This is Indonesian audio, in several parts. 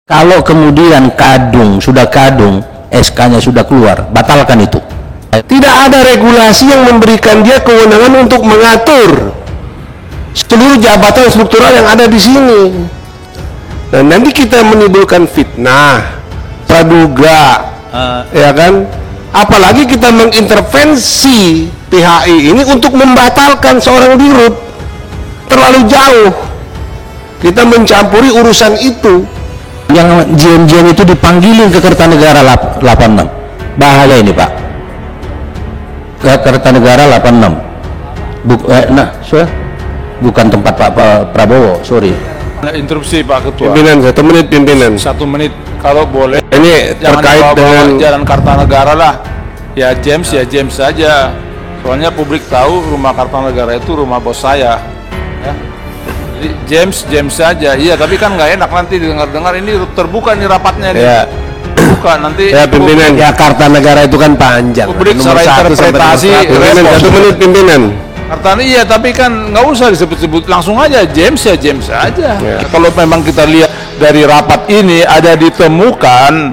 Kalau kemudian sudah kadung, SK-nya sudah keluar, batalkan itu. Tidak ada regulasi yang memberikan dia kewenangan untuk mengatur seluruh jabatan struktural yang ada di sini. Dan nanti kita menimbulkan fitnah, praduga, ya kan? Apalagi kita mengintervensi PHI ini untuk membatalkan seorang dirut, terlalu jauh. Kita mencampuri urusan itu. Yang JM itu dipanggilin ke Kertanegara 86. Bahaya ini Pak. Ke Kertanegara 86. Bukan tempat Pak Prabowo, sorry. Interupsi Pak Ketua. Pimpinan, 1 menit pimpinan. 1 menit kalau boleh. Ini jangan terkait dengan Jalan Kartanegara lah. Ya James saja. Soalnya publik tahu rumah Kartanegara itu rumah bos saya. Ya. Jadi James saja. Iya, tapi kan nggak enak nanti dengar ini terbuka nih rapatnya nih. Ya. Buka nanti. Ya pimpinan, ya Kartanegara itu kan panjang. Publik secara interpretasi. 1 menit pimpinan. Kartani iya, tapi kan nggak usah disebut-sebut, langsung aja James aja. Ya. Kalau memang kita lihat dari rapat ini ada ditemukan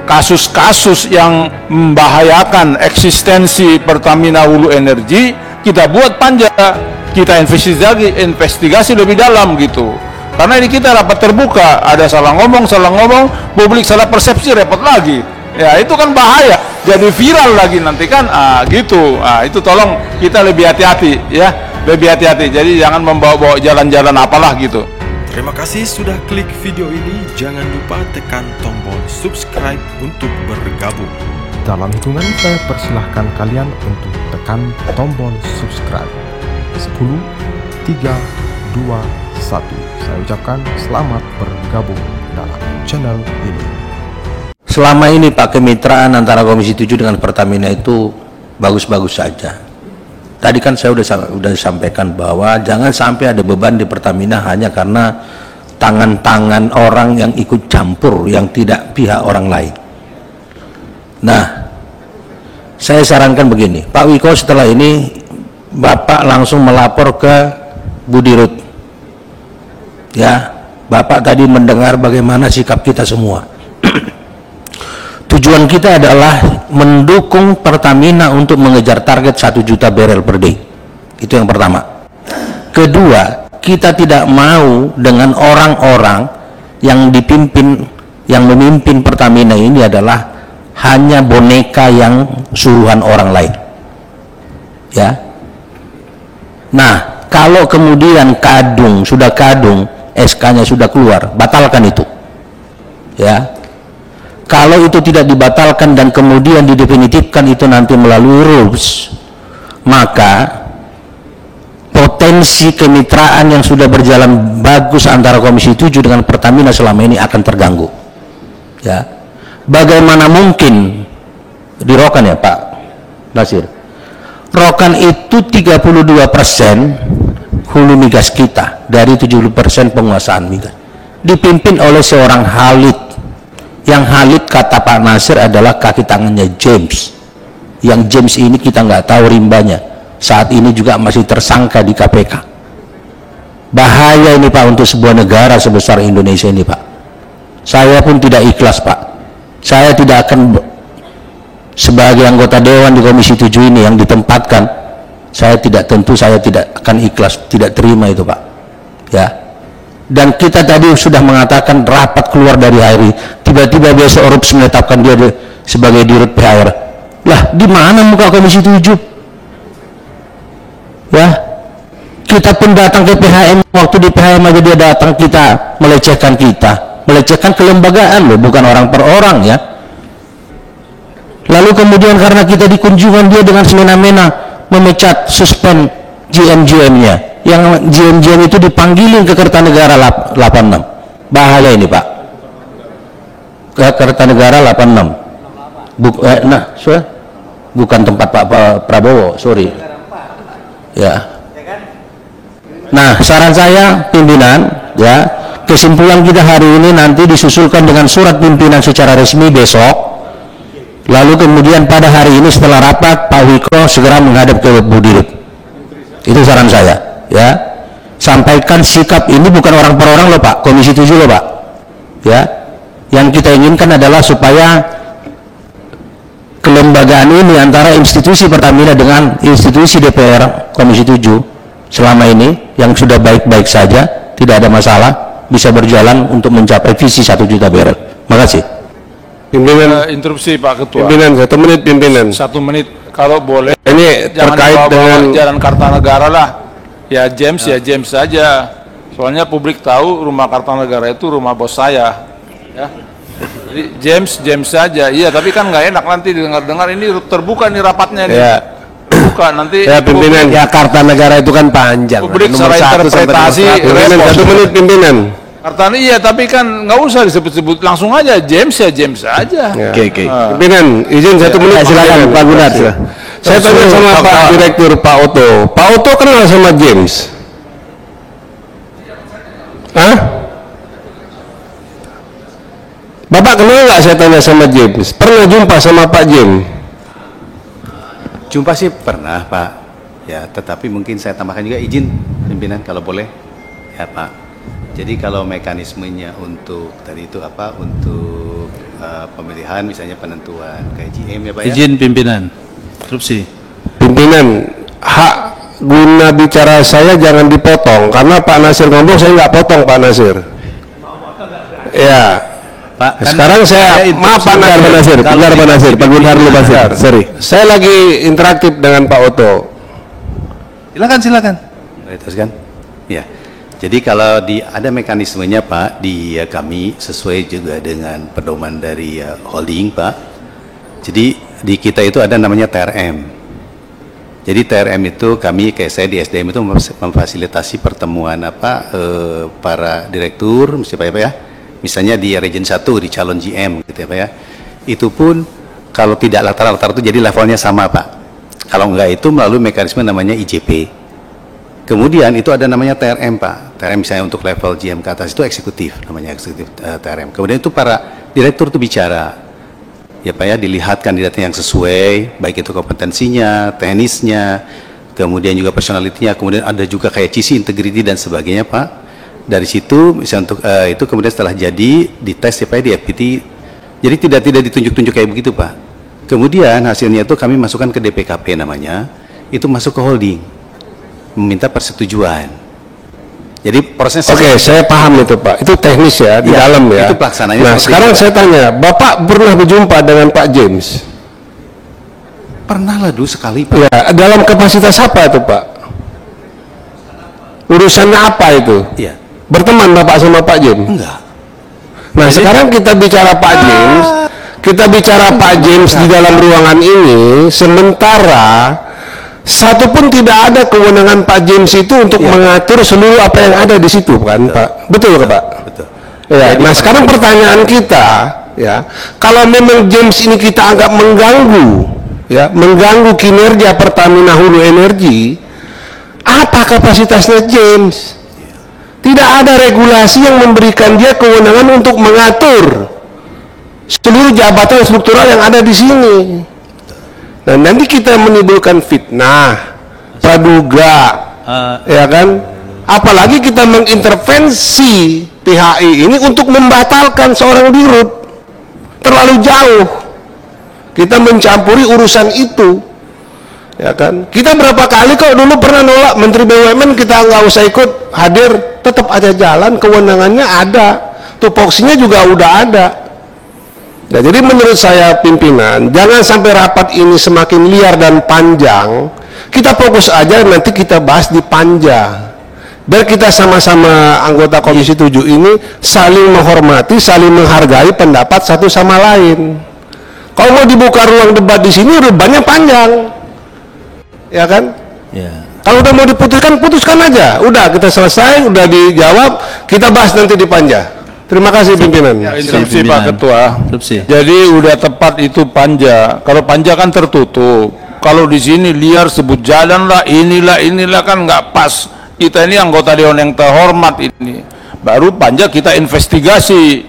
kasus-kasus yang membahayakan eksistensi Pertamina Hulu Energi, kita buat panja, kita investigasi lebih dalam gitu. Karena ini kita rapat terbuka, ada salah ngomong, publik salah persepsi, repot lagi. Ya itu kan bahaya, jadi viral lagi nanti kan, gitu. Itu tolong kita lebih hati-hati ya, lebih hati-hati. Jadi jangan membawa-bawa jalan-jalan apalah gitu. Terima kasih sudah klik video ini. Jangan lupa tekan tombol subscribe untuk bergabung. Dalam hitungan saya persilahkan kalian untuk tekan tombol subscribe. 10, 3, 2, 1. Saya ucapkan selamat bergabung dalam channel ini. Selama ini Pak, kemitraan antara Komisi 7 dengan Pertamina itu bagus-bagus saja. Tadi kan saya udah sampaikan bahwa jangan sampai ada beban di Pertamina hanya karena tangan-tangan orang yang ikut campur yang tidak pihak orang lain. Nah, saya sarankan begini, Pak Wiko, setelah ini Bapak langsung melapor ke Bu Dirut. Ya, Bapak tadi mendengar bagaimana sikap kita semua. Tujuan kita adalah mendukung Pertamina untuk mengejar target 1 juta barrel per day. Itu yang pertama. Kedua, kita tidak mau dengan orang-orang yang memimpin Pertamina ini adalah hanya boneka yang suruhan orang lain. Ya. Nah, kalau kemudian sudah kadung, SK-nya sudah keluar, batalkan itu. Ya. Kalau itu tidak dibatalkan dan kemudian didefinitifkan itu nanti melalui rules, maka potensi kemitraan yang sudah berjalan bagus antara Komisi 7 dengan Pertamina selama ini akan terganggu. Ya, bagaimana mungkin di Rokan ya Pak Nasir? Rokan itu 32% hulu migas kita dari 70% penguasaan migas, dipimpin oleh seorang Halid. Yang Halid kata Pak Nasir adalah kaki tangannya James. Yang James ini kita nggak tahu rimbanya. Saat ini juga masih tersangka di KPK. Bahaya ini Pak untuk sebuah negara sebesar Indonesia ini Pak. Saya pun tidak ikhlas Pak. Saya tidak akan sebagai anggota Dewan di Komisi 7 ini yang ditempatkan. Saya tidak akan ikhlas, tidak terima itu Pak. Ya. Dan kita tadi sudah mengatakan rapat keluar dari HRI, tiba-tiba besok Orups menetapkan dia sebagai dirut PHR. Lah, di mana muka Komisi 7? Ya, kita pun datang ke PHM, waktu di PHM aja dia datang, kita, melecehkan kelembagaan loh, bukan orang per orang ya. Lalu kemudian karena kita di kunjungan dia dengan semena-mena memecat, suspend GM-nya. Yang GM itu dipanggilin ke Kertanegara 86. Bahaya ini Pak. Ke Kertanegara 86. Bukan tempat Pak Prabowo, sorry. Ya. Nah, saran saya pimpinan, ya, kesimpulan kita hari ini nanti disusulkan dengan surat pimpinan secara resmi besok. Lalu kemudian pada hari ini setelah rapat Pak Wiko segera menghadap ke Bu Dirut. Itu saran saya. Ya, sampaikan sikap ini bukan orang per orang loh Pak, Komisi 7 loh Pak. Ya, Yang kita inginkan adalah supaya kelembagaan ini antara institusi Pertamina dengan institusi DPR Komisi 7 selama ini yang sudah baik-baik saja, tidak ada masalah, bisa berjalan untuk mencapai visi 1 juta barrel. Makasih. Pimpinan, interupsi Pak Ketua. pimpinan 1 menit pimpinan. 1 menit kalau boleh. Ini Jangan terkait dibawa-bawa dengan Jalan Kartanegara lah. Ya James saja. Soalnya publik tahu rumah Kartanegara itu rumah bos saya. Ya. Jadi James saja. Iya, tapi kan nggak enak nanti dengar ini terbuka nih rapatnya nih. ya, Buka nanti. ya pimpinan. Ya Kartanegara itu kan panjang. Publik Nomor secara 1 sampai interpretasi nomor 100. Pimpinan repot. 1 menit pimpinan. Kartani iya, tapi kan nggak usah disebut-sebut, langsung aja James saja. Ya. Oke. Pimpinan, izin 1 menit. Silakan pimpinan. Pak Gunnar. Saya tanya sama Pak Direktur Pak Oto. Pak Oto kenal sama James? Hah? Bapak kenal nggak, saya tanya sama James? Pernah jumpa sama Pak James? Jumpa sih pernah Pak, ya, tetapi mungkin saya tambahkan juga izin pimpinan kalau boleh, ya Pak. Jadi kalau mekanismenya untuk tadi itu apa, untuk pemilihan misalnya penentuan KGM ya Pak ya. Izin pimpinan, interupsi. Pimpinan, hak guna bicara saya jangan dipotong, karena Pak Nasir ngomong saya nggak potong Pak Nasir. Ya. Pak, kan Sekarang saya maaf Pak Nasir, benar Pak Nasir, Pak Gunnar dulu Pak Nasir. Sorry. Saya lagi interaktif dengan Pak Oto. Silakan. Teruskan. Ya. Jadi kalau ada mekanismenya Pak di kami sesuai juga dengan pedoman dari holding Pak. Jadi di kita itu ada namanya TRM. Jadi TRM itu kami kayak saya di SDM itu memfasilitasi pertemuan para direktur, siapa ya Pak ya? Misalnya di Region 1 di calon GM gitu ya Pak ya. Itu pun kalau tidak latar-latar itu jadi levelnya sama Pak. Kalau enggak itu melalui mekanisme namanya IJP. Kemudian itu ada namanya TRM Pak. TRM misalnya untuk level GM ke atas itu eksekutif, namanya eksekutif TRM. Kemudian itu para direktur itu bicara. Ya Pak ya, dilihat kandidatnya yang sesuai, baik itu kompetensinya, teknisnya, kemudian juga personalitinya, kemudian ada juga kayak CC, integrity dan sebagainya Pak. Dari situ misalnya untuk itu kemudian setelah jadi dites ya Pak ya, di FPT. Jadi tidak ditunjuk-tunjuk kayak begitu Pak. Kemudian hasilnya itu kami masukkan ke DPKP namanya, itu masuk ke holding, meminta persetujuan. Jadi proses. Oke, saya paham itu Pak. Itu teknis ya, di dalam ya. Itu pelaksananya. Nah, sekarang saya tanya, Bapak pernah berjumpa dengan Pak James? Pernah lah dulu sekali Pak. Ya, dalam kapasitas apa itu Pak? Urusannya apa itu? Iya. Berteman Bapak sama Pak James? Enggak. Nah, sekarang kita bicara Pak James, di dalam ruangan ini, sementara satupun tidak ada kewenangan Pak James itu untuk mengatur seluruh apa yang ada di situ, kan Pak? Betul Pak? Betul. Ya, nah sekarang pertanyaan kita, ya, kalau memang James ini kita anggap mengganggu, ya, mengganggu kinerja Pertamina Hulu Energi, apa kapasitasnya James? Tidak ada regulasi yang memberikan dia kewenangan untuk mengatur seluruh jabatan struktural yang ada di sini. Nah, nanti kita menimbulkan fitnah, praduga, ya kan? Apalagi kita mengintervensi PHI ini untuk membatalkan seorang dirut. Terlalu jauh. Kita mencampuri urusan itu. Ya kan? Kita berapa kali kok dulu pernah nolak Menteri BUMN, kita nggak usah ikut hadir, tetap aja jalan, kewenangannya ada, tupoksinya juga udah ada. Nah, jadi menurut saya pimpinan, jangan sampai rapat ini semakin liar dan panjang. Kita fokus aja, nanti kita bahas di panja. Biar kita sama-sama anggota Komisi 7 ini saling menghormati, saling menghargai pendapat satu sama lain. Kalau mau dibuka ruang debat di sini, debatnya panjang. Ya kan? Ya. Kalau udah mau diputuskan, putuskan aja. Udah, kita selesai, udah dijawab, kita bahas nanti di panja. Terima kasih pimpinan. Instruksi Pak Ketua. Instruksi. Jadi udah tepat itu panja. Kalau panja kan tertutup. Kalau di sini liar sebut jalan lah, inilah kan nggak pas. Kita ini anggota dewan yang terhormat ini. Baru panja kita investigasi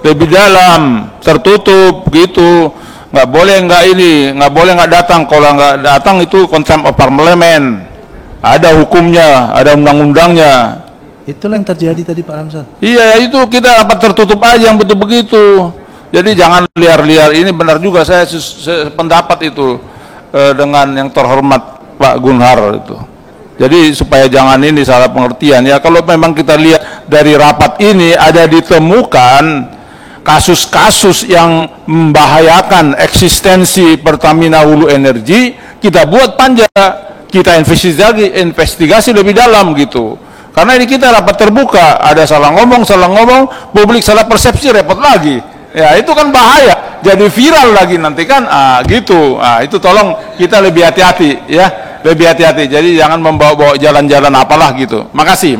lebih dalam, tertutup gitu. Nggak boleh nggak datang. Kalau nggak datang itu contempt of parliament. Ada hukumnya, ada undang-undangnya. Itulah yang terjadi tadi Pak Ramsan. Iya, itu kita rapat tertutup aja yang betul begitu. Jadi jangan liar-liar. Ini benar juga, saya pendapat itu dengan yang terhormat Pak Gunhar itu. Jadi supaya jangan ini salah pengertian ya. Kalau memang kita lihat dari rapat ini ada ditemukan kasus-kasus yang membahayakan eksistensi Pertamina Hulu Energi, kita buat panja, kita investigasi lebih dalam gitu. Karena ini kita rapat terbuka, ada salah ngomong, publik salah persepsi, repot lagi. Ya itu kan bahaya, jadi viral lagi nanti kan, gitu. Itu tolong kita lebih hati-hati ya, lebih hati-hati. Jadi jangan membawa-bawa jalan-jalan apalah gitu. Makasih.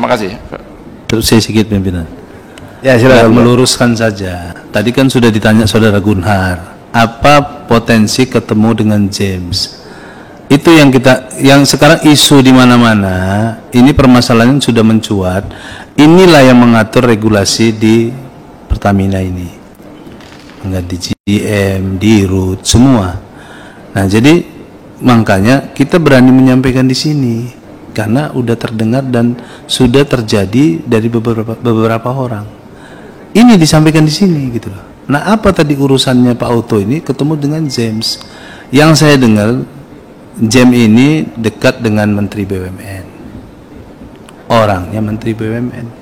Terus saya sedikit pimpinan. Ya, silakan. Meluruskan saja. Tadi kan sudah ditanya Saudara Gunhar, apa potensi ketemu dengan James? Itu yang sekarang isu di mana-mana. Ini permasalahan sudah mencuat. Inilah yang mengatur regulasi di Pertamina ini. Di GM, di RUT, semua. Nah, jadi makanya kita berani menyampaikan di sini karena udah terdengar dan sudah terjadi dari beberapa orang. Ini disampaikan di sini gitu loh. Nah, apa tadi urusannya Pak Otto ini ketemu dengan James? Yang saya dengar James ini dekat dengan Menteri BUMN. Orangnya Menteri BUMN.